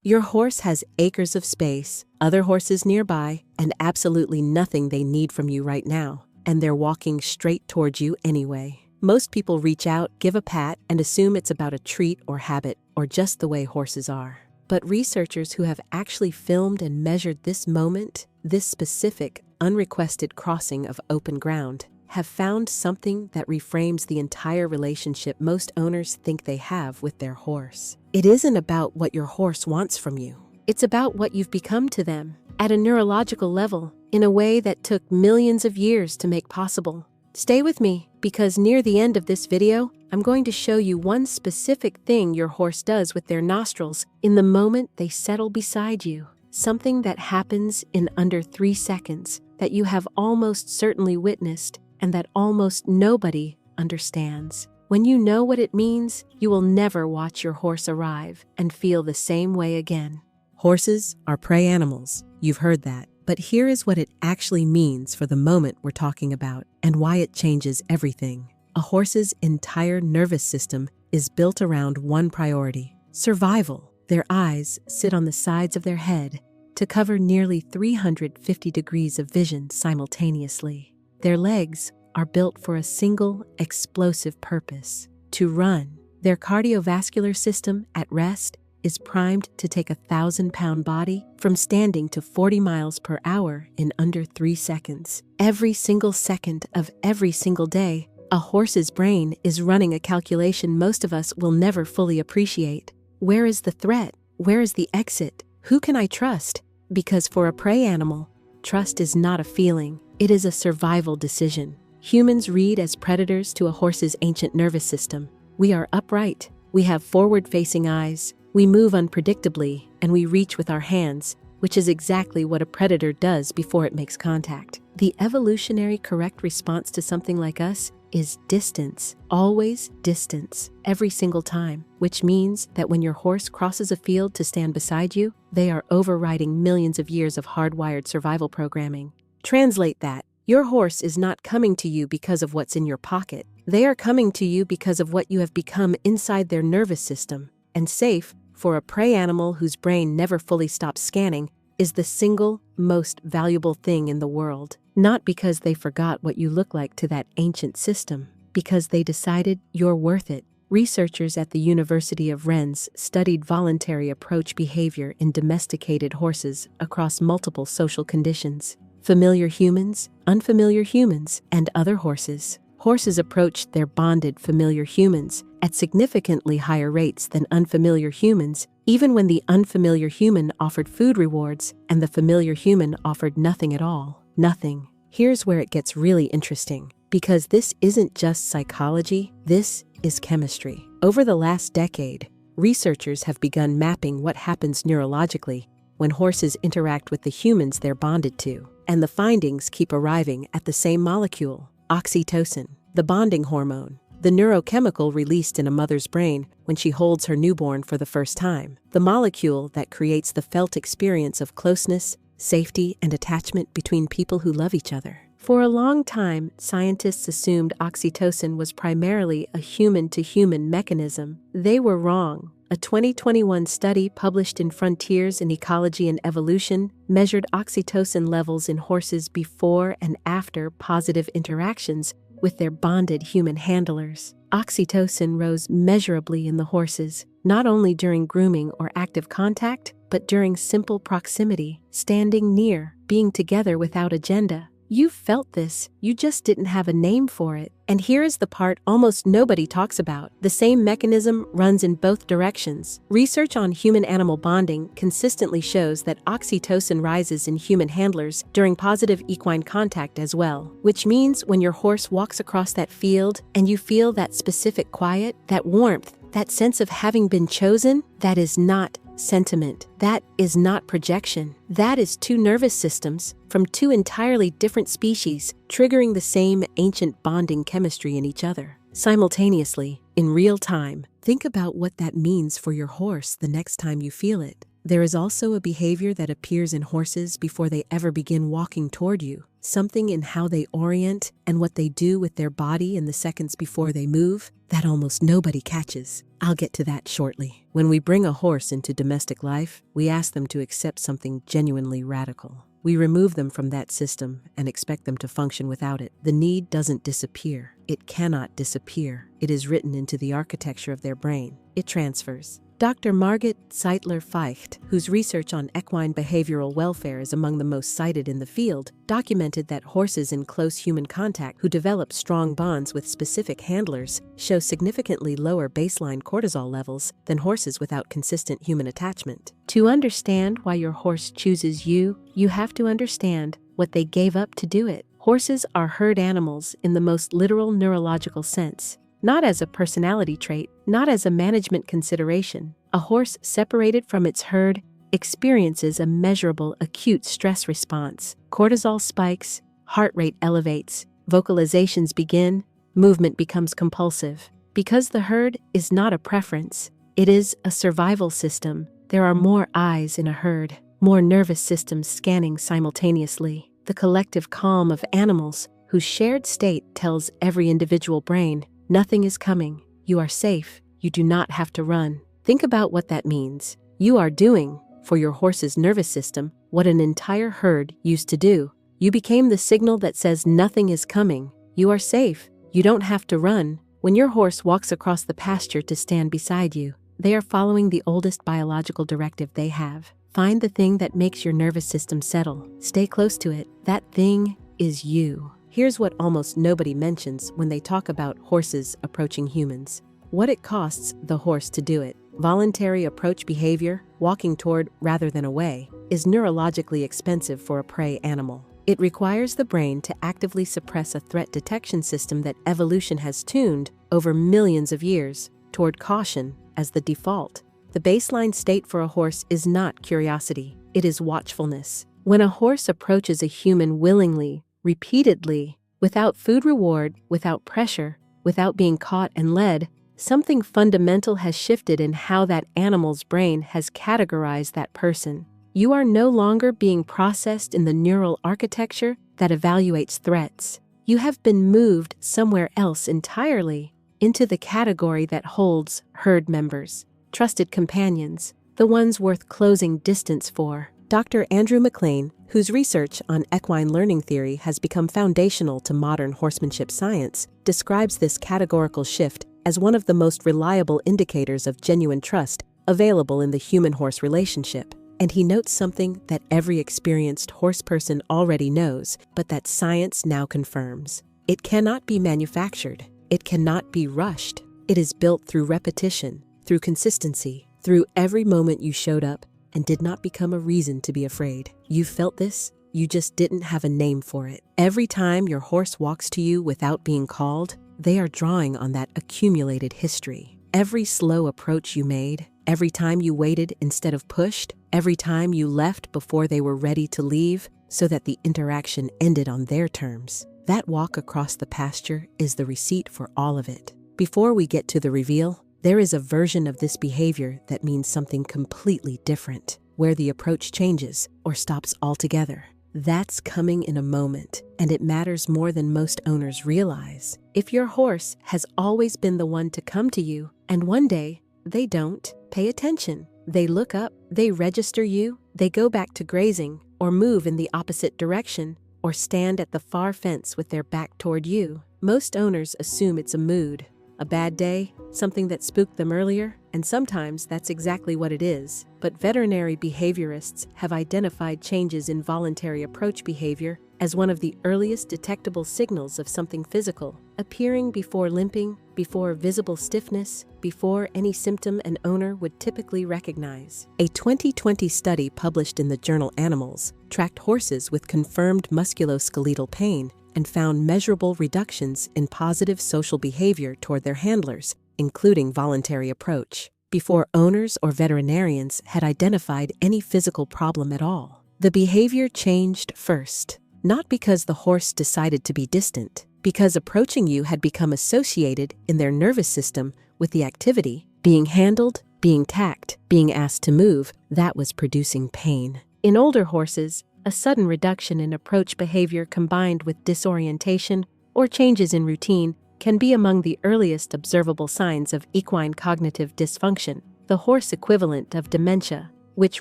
Your horse has acres of space, other horses nearby, and absolutely nothing they need from you right now, and they're walking straight towards you anyway. Most people reach out, give a pat, and assume it's about a treat or habit, or just the way horses are. But researchers who have actually filmed and measured this moment, this specific, unrequested crossing of open ground, have found something that reframes the entire relationship most owners think they have with their horse. It isn't about what your horse wants from you. It's about what you've become to them, at a neurological level, in a way that took millions of years to make possible. Stay with me, because near the end of this video, I'm going to show you one specific thing your horse does with their nostrils in the moment they settle beside you. Something that happens in under 3 seconds, that you have almost certainly witnessed, and that almost nobody understands. When you know what it means, you will never watch your horse arrive and feel the same way again. Horses are prey animals. You've heard that. But here is what it actually means for the moment we're talking about and why it changes everything. A horse's entire nervous system is built around one priority: survival. Their eyes sit on the sides of their head to cover nearly 350 degrees of vision simultaneously. Their legs are built for a single explosive purpose: to run. Their cardiovascular system at rest is primed to take a 1,000-pound body from standing to 40 miles per hour in under 3 seconds. Every single second of every single day, a horse's brain is running a calculation most of us will never fully appreciate. Where is the threat? Where is the exit? Who can I trust? Because for a prey animal, trust is not a feeling, it is a survival decision. Humans read as predators to a horse's ancient nervous system. We are upright, we have forward-facing eyes, we move unpredictably, and we reach with our hands, which is exactly what a predator does before it makes contact. The evolutionary correct response to something like us is distance, always distance, every single time, which means that when your horse crosses a field to stand beside you, they are overriding millions of years of hardwired survival programming. Translate that. Your horse is not coming to you because of what's in your pocket. They are coming to you because of what you have become inside their nervous system. And safe, for a prey animal whose brain never fully stops scanning, is the single most valuable thing in the world. Not because they forgot what you look like to that ancient system, because they decided you're worth it. Researchers at the University of Rennes studied voluntary approach behavior in domesticated horses across multiple social conditions: familiar humans, unfamiliar humans, and other horses. Horses approached their bonded familiar humans at significantly higher rates than unfamiliar humans, even when the unfamiliar human offered food rewards and the familiar human offered nothing at all. Nothing. Here's where it gets really interesting, because this isn't just psychology, this is chemistry. Over the last decade, researchers have begun mapping what happens neurologically when horses interact with the humans they're bonded to, and the findings keep arriving at the same molecule: oxytocin, the bonding hormone, the neurochemical released in a mother's brain when she holds her newborn for the first time, the molecule that creates the felt experience of closeness, safety, and attachment between people who love each other. For a long time, scientists assumed oxytocin was primarily a human-to-human mechanism. They were wrong. A 2021 study published in Frontiers in Ecology and Evolution measured oxytocin levels in horses before and after positive interactions with their bonded human handlers. Oxytocin rose measurably in the horses, not only during grooming or active contact, but during simple proximity, standing near, being together without agenda. You've felt this, you just didn't have a name for it. And here is the part almost nobody talks about. The same mechanism runs in both directions. Research on human-animal bonding consistently shows that oxytocin rises in human handlers during positive equine contact as well, which means when your horse walks across that field and you feel that specific quiet, that warmth, that sense of having been chosen, that is not sentiment. That is not projection. That is two nervous systems from two entirely different species triggering the same ancient bonding chemistry in each other. Simultaneously, in real time, think about what that means for your horse the next time you feel it. There is also a behavior that appears in horses before they ever begin walking toward you. something in how they orient and what they do with their body in the seconds before they move that almost nobody catches. I'll get to that shortly. When we bring a horse into domestic life, we ask them to accept something genuinely radical. We remove them from that system and expect them to function without it. The need doesn't disappear. It cannot disappear. It is written into the architecture of their brain. It transfers. Dr. Margit Seidler-Feicht, whose research on equine behavioral welfare is among the most cited in the field, documented that horses in close human contact who develop strong bonds with specific handlers show significantly lower baseline cortisol levels than horses without consistent human attachment. To understand why your horse chooses you, you have to understand what they gave up to do it. Horses are herd animals in the most literal neurological sense. Not as a personality trait, not as a management consideration. A horse separated from its herd experiences a measurable acute stress response. Cortisol spikes, heart rate elevates, vocalizations begin, movement becomes compulsive. Because the herd is not a preference, it is a survival system. There are more eyes in a herd, more nervous systems scanning simultaneously. The collective calm of animals whose shared state tells every individual brain, nothing is coming. You are safe. You do not have to run. Think about what that means. You are doing, for your horse's nervous system, what an entire herd used to do. You became the signal that says nothing is coming. You are safe. You don't have to run. When your horse walks across the pasture to stand beside you, they are following the oldest biological directive they have. Find the thing that makes your nervous system settle. Stay close to it. That thing is you. Here's what almost nobody mentions when they talk about horses approaching humans. What it costs the horse to do it. Voluntary approach behavior, walking toward rather than away, is neurologically expensive for a prey animal. It requires the brain to actively suppress a threat detection system that evolution has tuned over millions of years toward caution as the default. The baseline state for a horse is not curiosity, it is watchfulness. When a horse approaches a human willingly, repeatedly, without food reward, without pressure, without being caught and led, something fundamental has shifted in how that animal's brain has categorized that person. You are no longer being processed in the neural architecture that evaluates threats. You have been moved somewhere else entirely, into the category that holds herd members, trusted companions, the ones worth closing distance for. Dr. Andrew McLean, whose research on equine learning theory has become foundational to modern horsemanship science, describes this categorical shift as one of the most reliable indicators of genuine trust available in the human-horse relationship. And he notes something that every experienced horse person already knows, but that science now confirms. It cannot be manufactured. It cannot be rushed. It is built through repetition, through consistency, through every moment you showed up and did not become a reason to be afraid. You felt this, you just didn't have a name for it. Every time your horse walks to you without being called, they are drawing on that accumulated history. Every slow approach you made, every time you waited instead of pushed, every time you left before they were ready to leave so that the interaction ended on their terms. That walk across the pasture is the receipt for all of it. Before we get to the reveal, there is a version of this behavior that means something completely different, where the approach changes or stops altogether. That's coming in a moment, and it matters more than most owners realize. If your horse has always been the one to come to you, and one day they don't, pay attention. They look up, they register you, they go back to grazing, or move in the opposite direction, or stand at the far fence with their back toward you. Most owners assume it's a mood, a bad day, something that spooked them earlier, and sometimes that's exactly what it is. But veterinary behaviorists have identified changes in voluntary approach behavior as one of the earliest detectable signals of something physical, appearing before limping, before visible stiffness, before any symptom an owner would typically recognize. A 2020 study published in the journal Animals tracked horses with confirmed musculoskeletal pain and found measurable reductions in positive social behavior toward their handlers, including voluntary approach, before owners or veterinarians had identified any physical problem at all. The behavior changed first, not because the horse decided to be distant, because approaching you had become associated in their nervous system with the activity, being handled, being tacked, being asked to move, that was producing pain. In older horses, A sudden reduction in approach behavior combined with disorientation or changes in routine can be among the earliest observable signs of equine cognitive dysfunction, the horse equivalent of dementia, which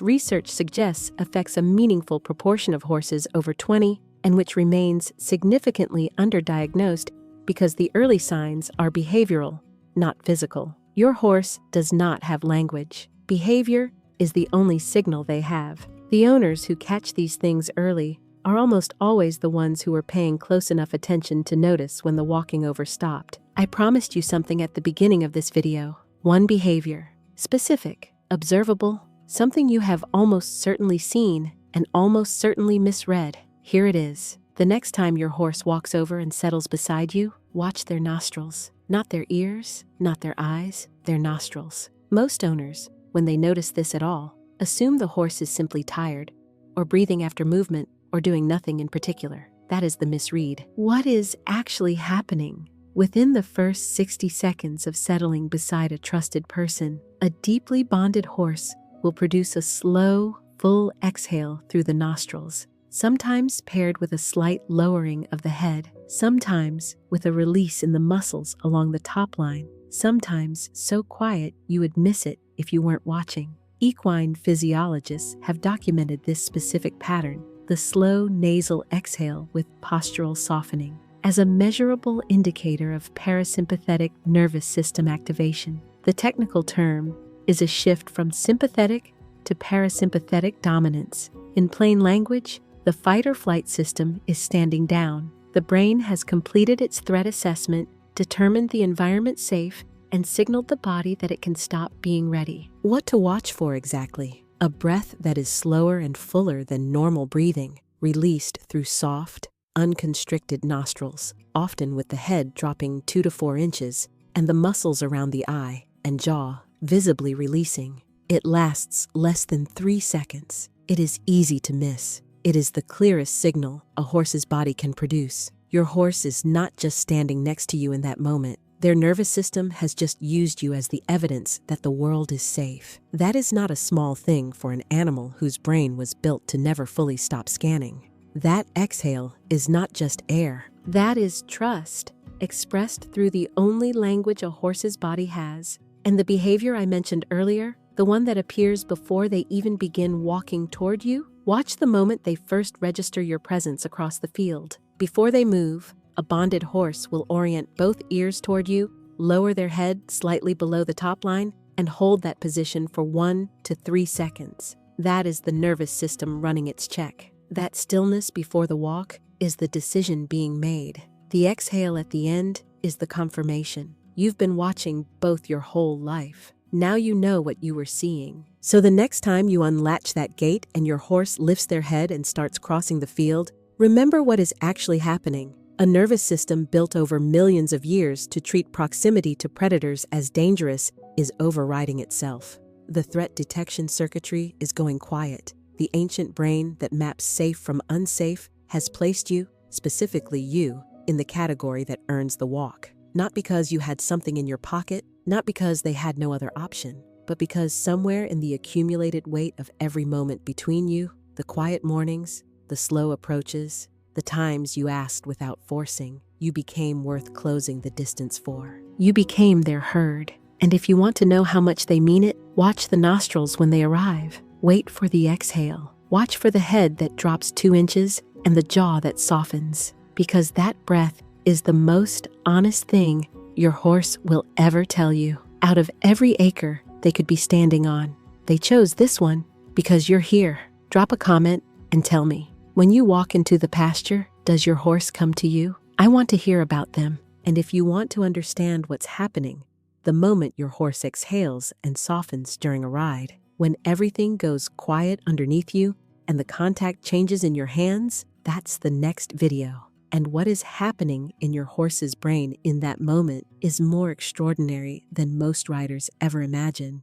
research suggests affects a meaningful proportion of horses over 20 and which remains significantly underdiagnosed because the early signs are behavioral, not physical. Your horse does not have language. Behavior is the only signal they have. The owners who catch these things early are almost always the ones who are paying close enough attention to notice when the walking over stopped. I promised you something at the beginning of this video. One behavior. Specific, observable, something you have almost certainly seen and almost certainly misread. Here it is. The next time your horse walks over and settles beside you, watch their nostrils. Not their ears, not their eyes, their nostrils. Most owners, when they notice this at all, assume the horse is simply tired, or breathing after movement, or doing nothing in particular. That is the misread. What is actually happening? Within the first 60 seconds of settling beside a trusted person, a deeply bonded horse will produce a slow, full exhale through the nostrils, sometimes paired with a slight lowering of the head, sometimes with a release in the muscles along the top line, sometimes so quiet you would miss it if you weren't watching. Equine physiologists have documented this specific pattern, the slow nasal exhale with postural softening, as a measurable indicator of parasympathetic nervous system activation. The technical term is a shift from sympathetic to parasympathetic dominance. In plain language, the fight-or-flight system is standing down. The brain has completed its threat assessment, determined the environment safe, and signaled the body that it can stop being ready. What to watch for exactly? A breath that is slower and fuller than normal breathing, released through soft, unconstricted nostrils, often with the head dropping 2 to 4 inches, and the muscles around the eye and jaw visibly releasing. It lasts less than 3 seconds. It is easy to miss. It is the clearest signal a horse's body can produce. Your horse is not just standing next to you in that moment. Their nervous system has just used you as the evidence that the world is safe. That is not a small thing for an animal whose brain was built to never fully stop scanning. That exhale is not just air. That is trust, expressed through the only language a horse's body has. And the behavior I mentioned earlier, the one that appears before they even begin walking toward you, watch the moment they first register your presence across the field. Before they move, a bonded horse will orient both ears toward you, lower their head slightly below the top line, and hold that position for 1 to 3 seconds. That is the nervous system running its check. That stillness before the walk is the decision being made. The exhale at the end is the confirmation. You've been watching both your whole life. Now you know what you were seeing. So the next time you unlatch that gate and your horse lifts their head and starts crossing the field, remember what is actually happening. A nervous system built over millions of years to treat proximity to predators as dangerous is overriding itself. The threat detection circuitry is going quiet. The ancient brain that maps safe from unsafe has placed you, specifically you, in the category that earns the walk. Not because you had something in your pocket, not because they had no other option, but because somewhere in the accumulated weight of every moment between you, the quiet mornings, the slow approaches, the times you asked without forcing, you became worth closing the distance for. You became their herd. And if you want to know how much they mean it, watch the nostrils when they arrive. Wait for the exhale. Watch for the head that drops 2 inches and the jaw that softens, because that breath is the most honest thing your horse will ever tell you. Out of every acre they could be standing on, they chose this one because you're here. Drop a comment and tell me. When you walk into the pasture, does your horse come to you? I want to hear about them. And if you want to understand what's happening, the moment your horse exhales and softens during a ride, when everything goes quiet underneath you and the contact changes in your hands, that's the next video. And what is happening in your horse's brain in that moment is more extraordinary than most riders ever imagine.